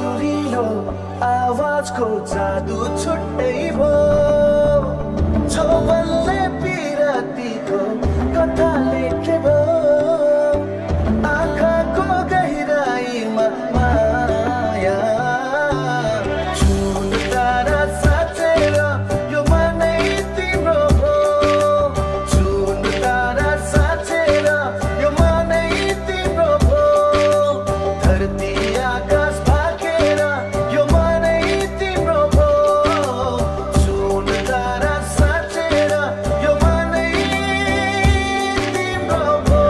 सुरिलो आवाजको जादु छुट्टै भो छौबलले पिरातीको कथा लेखे भो आँखाको गहिराईमा माया छुन तारा साँचेर यो मनै तिम्रो भो छुन तारा साँचेर यो मनै तिम्रो भो धरती आकाश भागेर यो मनै तिम्रो भो छुन तारा साँचेर यो मनै तिम्रो भो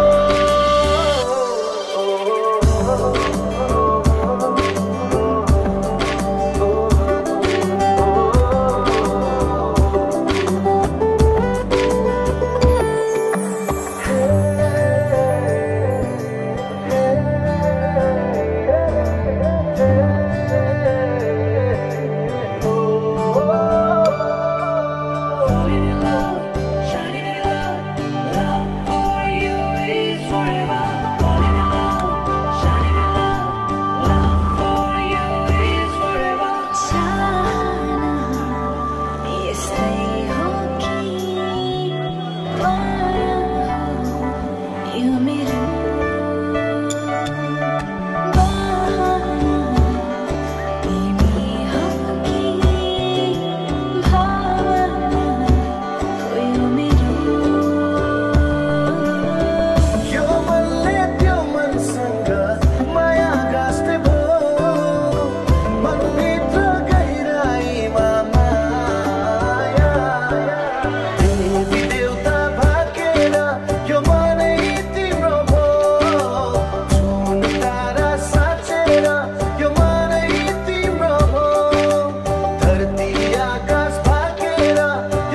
यो मनले त्यो मनसँग माया गाँस्दै भो मनभित्र गहिराईमा माया देवी देवता भागेर यो मनै तिम्रो भो छुन तारा साँचेर यो मनै तिम्रो भो धरती आकाश भागेर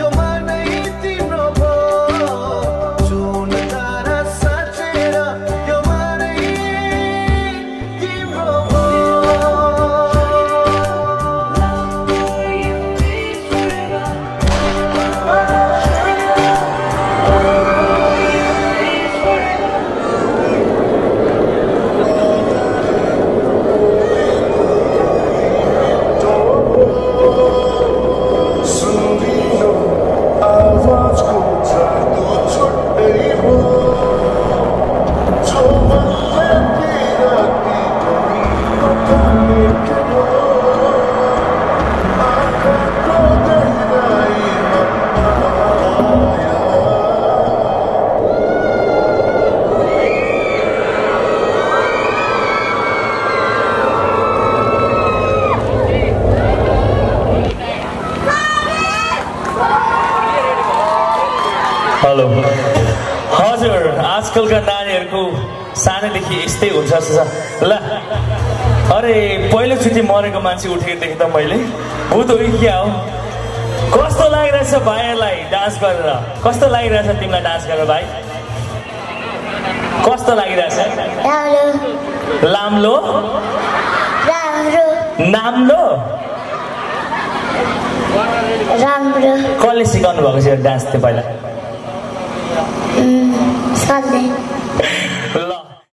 यो मनै तिम्रो भो छुन तारा साँचेर यो मनै तिम्रो भो सुरिलो आवाजको जादु छुट्टै भो छौबलले पिरातीको कथा लेखे भो आँखाको गहिराईमा माया हेलो हजुर आजकलका नानीहरूको सानैदेखि यस्तै हुन्छ जस्तो छ ल अरे पहिलोचोटि मरेको मान्छे उठेको देखेँ त मैले हो त हो क्या हो कस्तो लागिरहेछ भाइहरूलाई डान्स गरेर कस्तो लागिरहेछ तिमीलाई डान्स गरेर भाइ कस्तो लागिरहेछ लाम्लो नाम्लो कसले सिकाउनु भएको छ यो डान्स त्यो पहिला